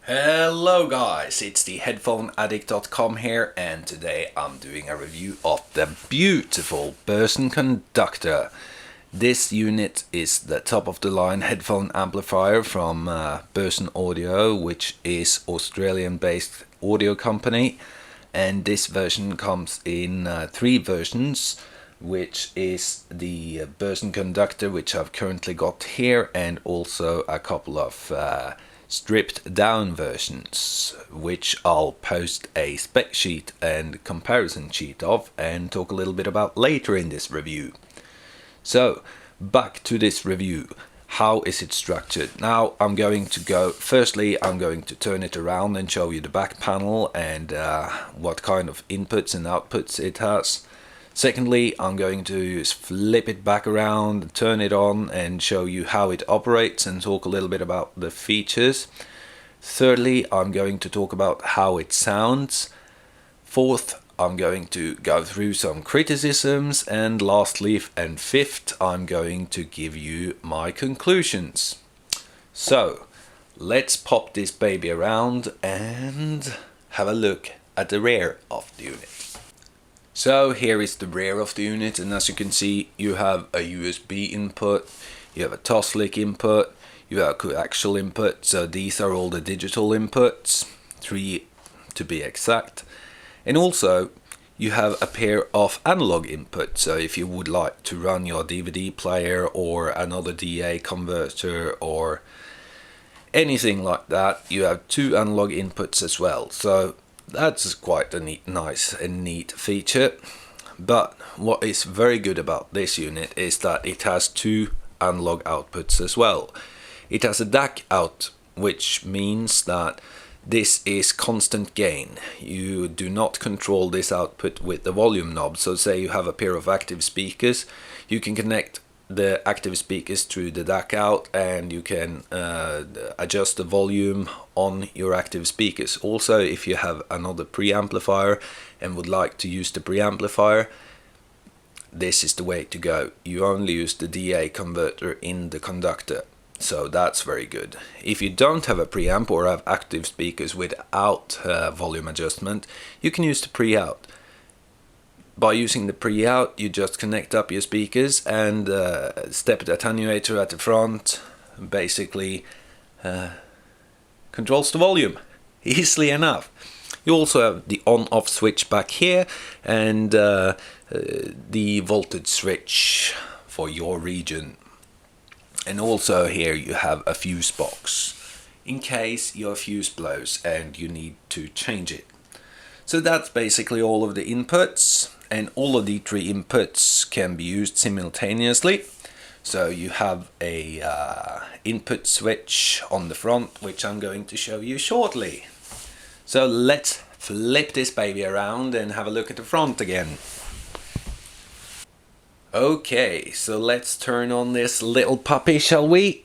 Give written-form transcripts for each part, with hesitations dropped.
Hello guys, it's the headphoneaddict.com here, and today I'm doing a review of the beautiful Burson Conductor. This unit is the top of the line headphone amplifier from Burson Audio, which is Australian based audio company, and this version comes in three versions, which is the Burson Conductor, which I've currently got here, and also a couple of stripped down versions, which I'll post a spec sheet and comparison sheet of and talk a little bit about later in this review. So back to this review. How is it structured? Now I'm going to turn it around and show you the back panel and what kind of inputs and outputs it has. Secondly, I'm going to flip it back around, turn it on and show you how it operates and talk a little bit about the features. Thirdly, I'm going to talk about how it sounds. Fourth, I'm going to go through some criticisms, and lastly and fifth, I'm going to give you my conclusions. So let's pop this baby around and have a look at the rear of the unit. So here is the rear of the unit, and as you can see, you have a USB input, you have a Toslick input, you have a coaxial input, so these are all the digital inputs, 3 to be exact. And also you have a pair of analog inputs, so if you would like to run your DVD player or another DA converter or anything like that, you have 2 analog inputs as well. So that's quite a nice and neat feature. But what is very good about this unit is that it has 2 analog outputs as well. It has a DAC out, which means that this is constant gain. You do not control this output with the volume knob. So say you have a pair of active speakers, you can connect the active speakers through the DAC out, and you can adjust the volume on your active speakers. Also, if you have another preamplifier and would like to use the preamplifier, this is the way to go. You only use the DA converter in the conductor, so that's very good. If you don't have a preamp or have active speakers without volume adjustment, you can use the pre-out. By using the pre-out, you just connect up your speakers, and stepped attenuator at the front basically controls the volume easily enough. You also have the on-off switch back here, and the voltage switch for your region. And also here you have a fuse box in case your fuse blows and you need to change it. So that's basically all of the inputs, and all of the 3 inputs can be used simultaneously. So you have a input switch on the front, which I'm going to show you shortly. So let's flip this baby around and have a look at the front again. Okay, so let's turn on this little puppy, shall we?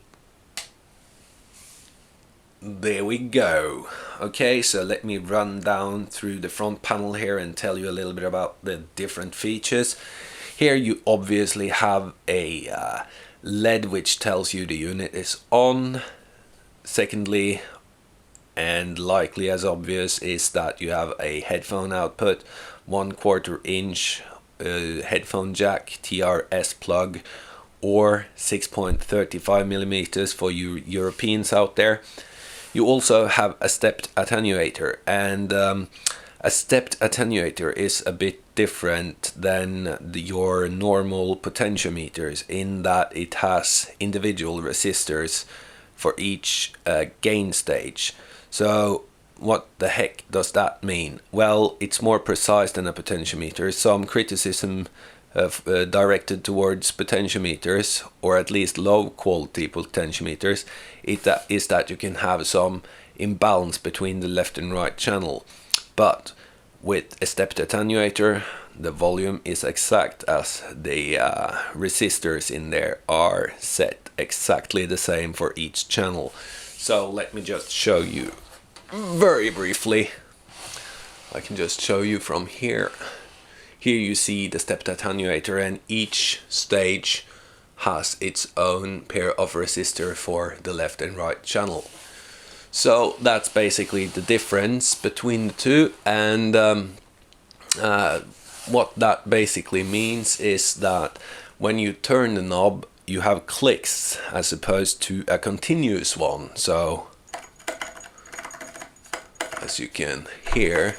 There we go. Okay, so let me run down through the front panel here and tell you a little bit about the different features. Here you obviously have a LED which tells you the unit is on. Secondly, and likely as obvious, is that you have a headphone output, 1/4 inch headphone jack, TRS plug, or 6.35 millimeters for you Europeans out there. You also have a stepped attenuator, and a stepped attenuator is a bit different than your normal potentiometers in that it has individual resistors for each gain stage. So what the heck does that mean? Well, it's more precise than a potentiometer. Some criticism directed towards potentiometers, or at least low quality potentiometers, is that you can have some imbalance between the left and right channel. But with a stepped attenuator, the volume is exact, as the resistors in there are set exactly the same for each channel. So let me just show you very briefly. I can just show you from here. Here you see the stepped attenuator, and each stage has its own pair of resistor for the left and right channel. So that's basically the difference between the two, and what that basically means is that when you turn the knob, you have clicks as opposed to a continuous one. So as you can hear,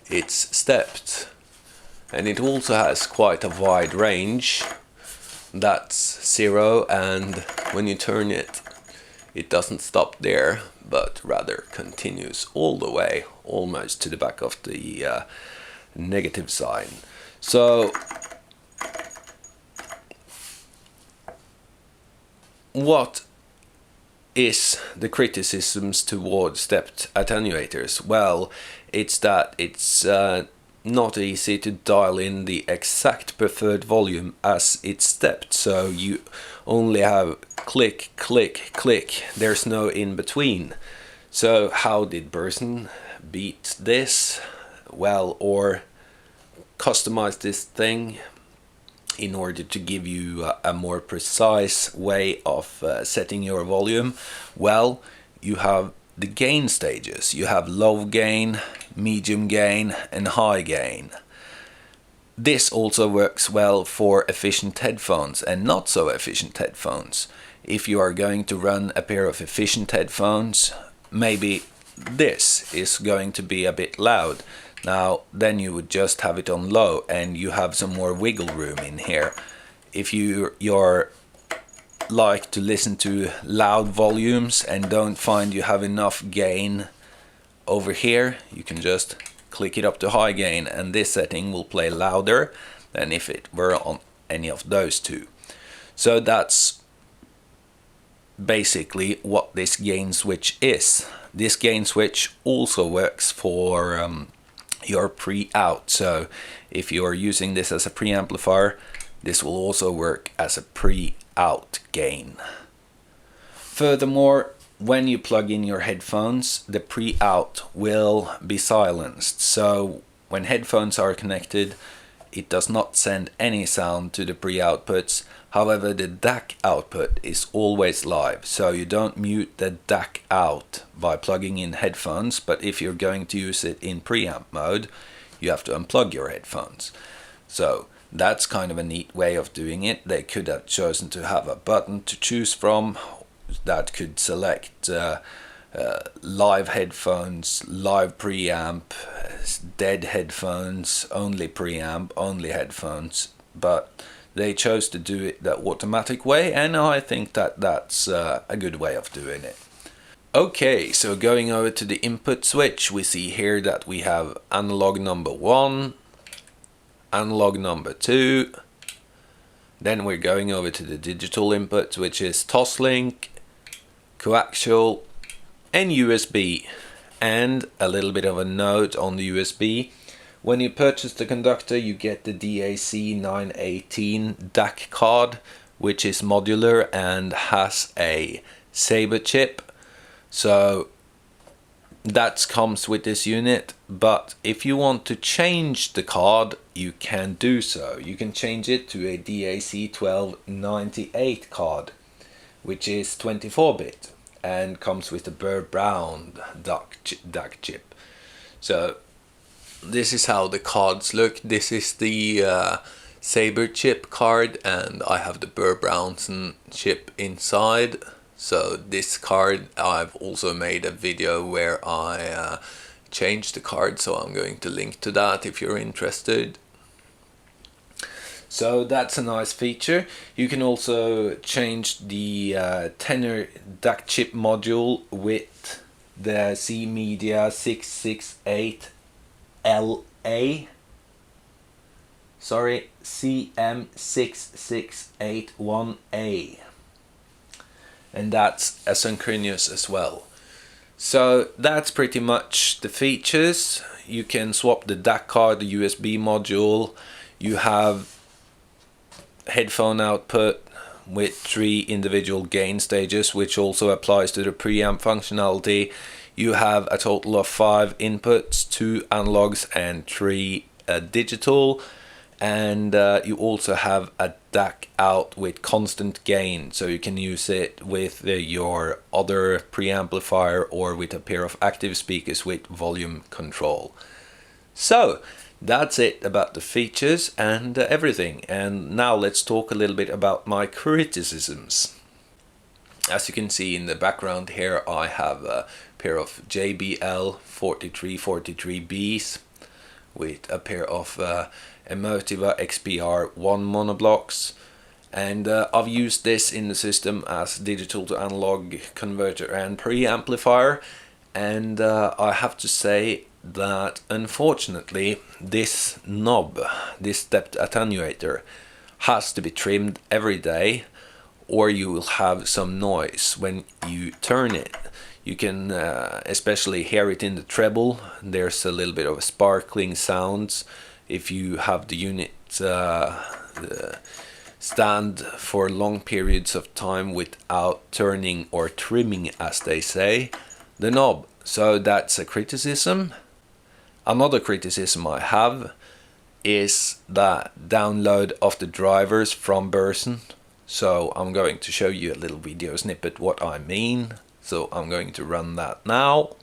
it's stepped, and it also has quite a wide range. That's 0, and when you turn it, it doesn't stop there, but rather continues all the way, almost to the back of the negative sign. So what is the criticisms towards stepped attenuators? Well, it's that it's not easy to dial in the exact preferred volume as it's stepped, so you only have click, click, click. There's no in between. So how did Burson beat this? Well, or customize this thing in order to give you a more precise way of setting your volume? Well, you have the gain stages. You have low gain, medium gain, and high gain. This also works well for efficient headphones and not so efficient headphones. If you are going to run a pair of efficient headphones, maybe this is going to be a bit loud. Now, then you would just have it on low and you have some more wiggle room in here. If you're like to listen to loud volumes and don't find you have enough gain over here, you can just click it up to high gain, and this setting will play louder than if it were on any of those two. So that's basically what this gain switch is. This gain switch also works for your pre-out. So if you are using this as a preamplifier, this will also work as a pre-out gain. Furthermore, when you plug in your headphones, the pre-out will be silenced. So when headphones are connected, it does not send any sound to the pre-outputs. However, the DAC output is always live, so you don't mute the DAC out by plugging in headphones, but if you're going to use it in preamp mode, you have to unplug your headphones. So that's kind of a neat way of doing it. They could have chosen to have a button to choose from that could select live headphones, live preamp, dead headphones, only preamp, only headphones, but they chose to do it that automatic way, and I think that that's a good way of doing it. Okay, so going over to the input switch, we see here that we have analog number 1, analog number 2, then we're going over to the digital input, which is Toslink, coaxial, and USB. And a little bit of a note on the USB: when you purchase the conductor, you get the DAC918 DAC card, which is modular and has a SABRE chip. So that comes with this unit, but if you want to change the card, you can do so. You can change it to a DAC1298 card, which is 24-bit and comes with a Burr Brown DAC chip. So this is how the cards look. This is the SABRE chip card, and I have the Burr Brown chip inside. So this card, I've also made a video where I changed the card, so I'm going to link to that if you're interested. So that's a nice feature. You can also change the Tenor DAC chip module with the CM661A, and that's asynchronous as well. So that's pretty much the features. You can swap the DAC card, the USB module. You have headphone output with 3 individual gain stages, which also applies to the preamp functionality. You have a total of 5 inputs, 2 analogs and 3 digital, And you also have a DAC out with constant gain, so you can use it with your other preamplifier or with a pair of active speakers with volume control. So that's it about the features and everything. And now let's talk a little bit about my criticisms. As you can see in the background here, I have a pair of JBL 4343Bs with a pair of Emotiva XPR 1 monoblocks, and I've used this in the system as digital to analog converter and preamplifier, and I have to say that unfortunately this knob, this stepped attenuator, has to be trimmed every day, or you will have some noise when you turn it. You can especially hear it in the treble. There's a little bit of a sparkling sounds if you have the unit stand for long periods of time without turning or trimming, as they say, the knob. So that's a criticism. Another criticism I have is the download of the drivers from Burson. So I'm going to show you a little video snippet what I mean. So I'm going to run that now.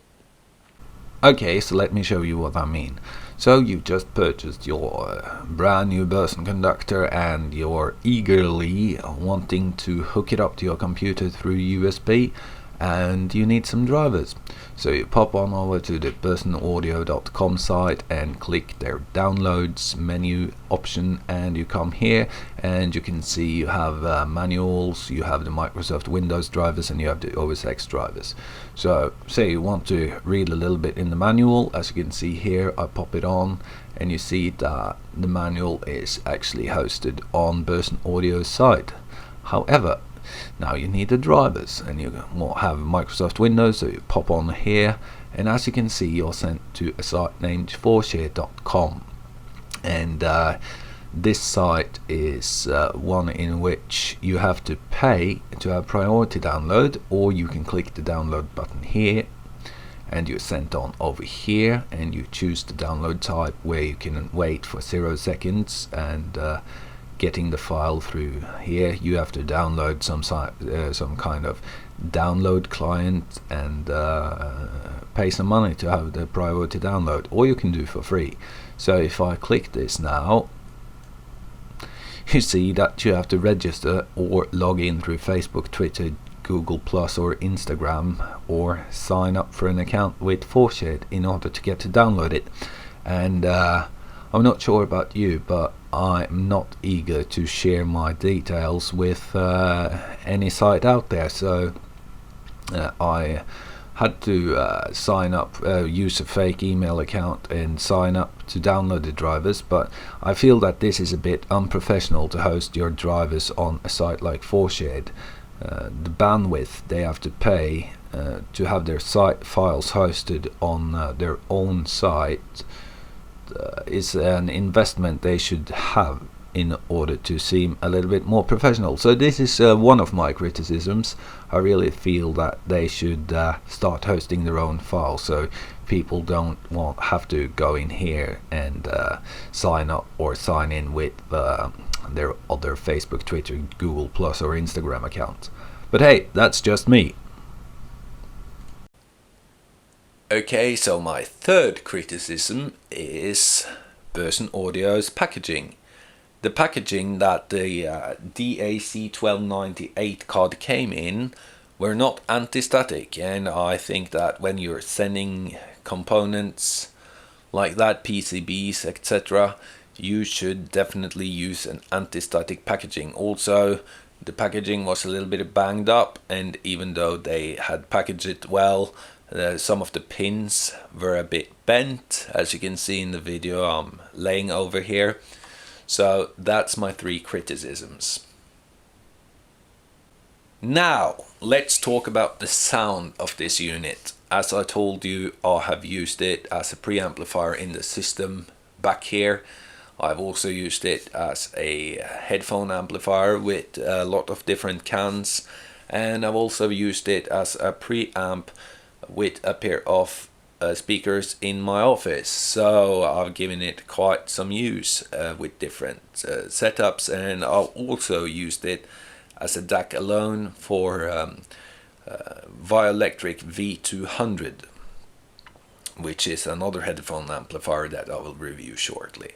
Okay, so let me show you what I mean. So you've just purchased your brand new Burson Conductor and you're eagerly wanting to hook it up to your computer through USB, and you need some drivers. So you pop on over to the bursonaudio.com site and click their downloads menu option, and you come here and you can see you have manuals, you have the Microsoft Windows drivers, and you have the OS X drivers. So say you want to read a little bit in the manual. As you can see here, I pop it on and you see that the manual is actually hosted on Burson Audio's site. However, now you need the drivers, and you have Microsoft Windows, so you pop on here, and as you can see, you're sent to a site named forshare.com, and this site is one in which you have to pay to have priority download, or you can click the download button here and you're sent on over here, and you choose the download type where you can wait for 0 seconds, and getting the file through here you have to download some kind of download client and pay some money to have the priority download, or you can do for free. So if I click this now, you see that you have to register or log in through Facebook, Twitter, Google Plus or Instagram, or sign up for an account with Forshare in order to get to download it. And I'm not sure about you, but I'm not eager to share my details with any site out there, so I had to sign up, use a fake email account and sign up to download the drivers. But I feel that this is a bit unprofessional to host your drivers on a site like Forshare. The bandwidth they have to pay to have their site files hosted on their own site is an investment they should have in order to seem a little bit more professional. So this is one of my criticisms. I really feel that they should start hosting their own files, so people don't have to go in here and sign up or sign in with their other Facebook, Twitter, Google Plus or Instagram accounts. But hey, that's just me. Okay, so my third criticism is Burson Audio's packaging. The packaging that the DAC1298 card came in were not anti-static, and I think that when you're sending components like that, PCBs, etc., you should definitely use an anti-static packaging. Also, the packaging was a little bit banged up, and even though they had packaged it well, some of the pins were a bit bent, as you can see in the video I'm laying over here. So that's my three criticisms. Now let's talk about the sound of this unit. As I told you, I have used it as a preamplifier in the system back here. I've also used it as a headphone amplifier with a lot of different cans, and I've also used it as a preamp with a pair of speakers in my office, so I've given it quite some use with different setups, and I've also used it as a DAC alone for Vioelectric V200, which is another headphone amplifier that I will review shortly.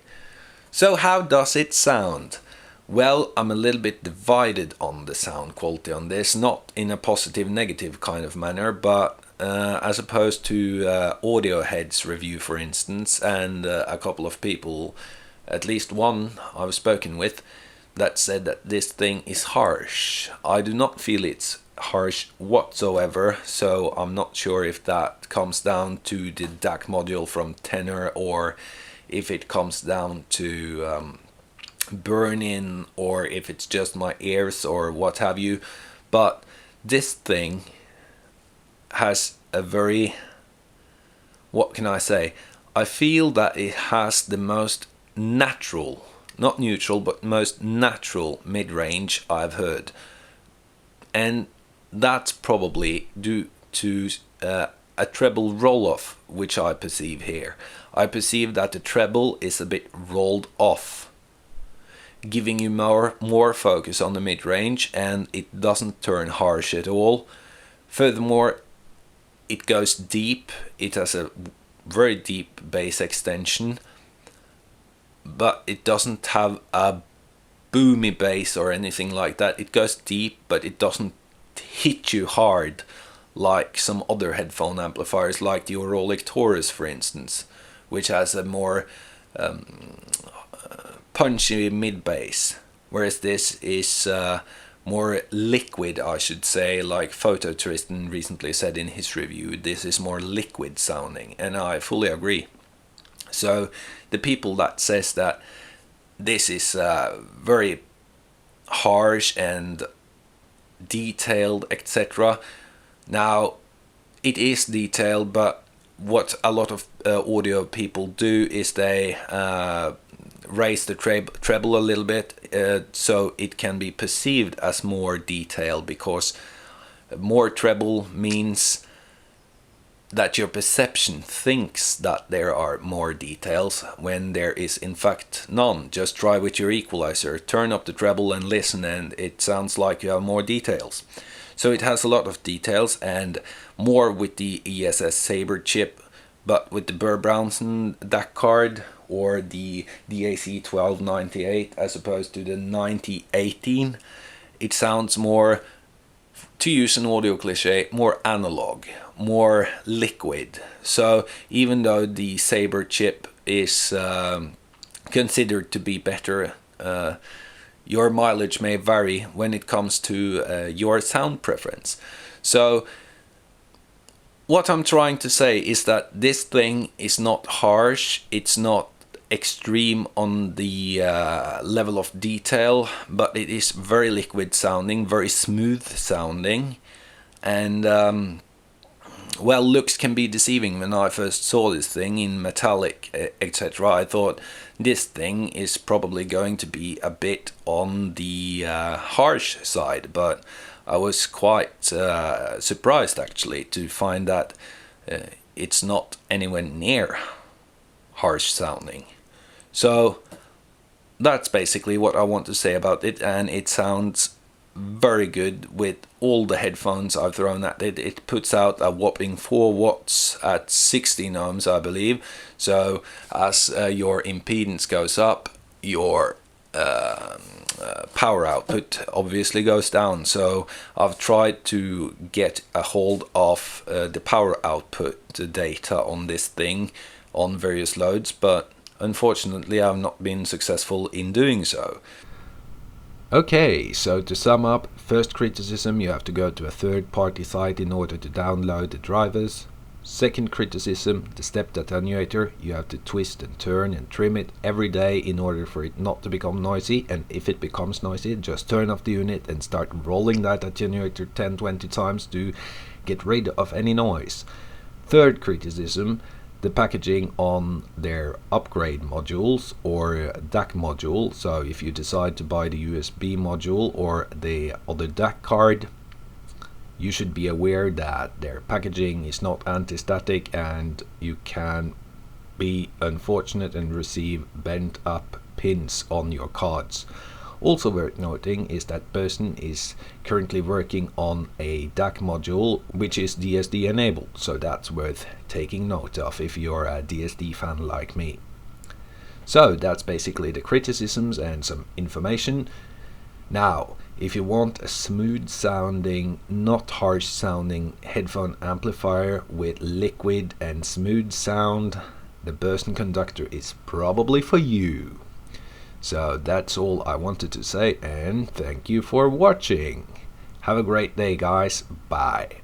So how does it sound? Well, I'm a little bit divided on the sound quality on this, not in a positive negative kind of manner, but as opposed to Audiohead's review, for instance, and a couple of people, at least one I've spoken with, that said that this thing is harsh. I do not feel it's harsh whatsoever, so I'm not sure if that comes down to the DAC module from Tenor, or if it comes down to burn-in, or if it's just my ears or what have you. But this thing has a very, what can I say, I feel that it has the most natural, not neutral, but most natural mid-range I've heard, and that's probably due to a treble roll-off, which I perceive here. I perceive that the treble is a bit rolled off, giving you more focus on the mid-range, and it doesn't turn harsh at all. Furthermore, it goes deep. It has a very deep bass extension, but it doesn't have a boomy bass or anything like that. It goes deep, but it doesn't hit you hard like some other headphone amplifiers, like the Auralic Taurus, for instance, which has a more punchy mid bass, whereas this is more liquid, I should say, like Photo Tristan recently said in his review. This is more liquid sounding, and I fully agree. So the people that says that this is very harsh and detailed, etc. Now, it is detailed, but what a lot of audio people do is they raise the treble a little bit so it can be perceived as more detailed, because more treble means that your perception thinks that there are more details when there is in fact none. Just try with your equalizer, turn up the treble and listen, and it sounds like you have more details. So it has a lot of details, and more with the ESS SABRE chip, but with the Burr Brown DAC card, or the DAC1298 as opposed to the 9018, it sounds more, to use an audio cliche, more analog, more liquid. So even though the SABRE chip is considered to be better, your mileage may vary when it comes to your sound preference. So what I'm trying to say is that this thing is not harsh, it's not extreme on the level of detail, but it is very liquid sounding, very smooth sounding, and well, looks can be deceiving. When I first saw this thing in metallic, etc., I thought this thing is probably going to be a bit on the harsh side, but I was quite surprised actually to find that it's not anywhere near harsh sounding. So that's basically what I want to say about it, and it sounds very good with all the headphones I've thrown at it. It puts out a whopping 4 watts at 16 ohms, I believe. So as your impedance goes up, your power output obviously goes down. So I've tried to get a hold of the power output data on this thing on various loads, but unfortunately I've not been successful in doing so. Okay, so to sum up, first criticism, you have to go to a third-party site in order to download the drivers. Second criticism, the stepped attenuator, you have to twist and turn and trim it every day in order for it not to become noisy, and if it becomes noisy, just turn off the unit and start rolling that attenuator 10-20 times to get rid of any noise. Third criticism, the packaging on their upgrade modules or DAC module. So if you decide to buy the USB module or the other DAC card, you should be aware that their packaging is not anti-static, and you can be unfortunate and receive bent up pins on your cards. Also worth noting is that Burson is currently working on a DAC module which is DSD enabled, so that's worth taking note of if you're a DSD fan like me. So that's basically the criticisms and some information. Now, if you want a smooth sounding, not harsh sounding headphone amplifier with liquid and smooth sound, the Burson Conductor is probably for you. So that's all I wanted to say, and thank you for watching. Have a great day, guys. Bye.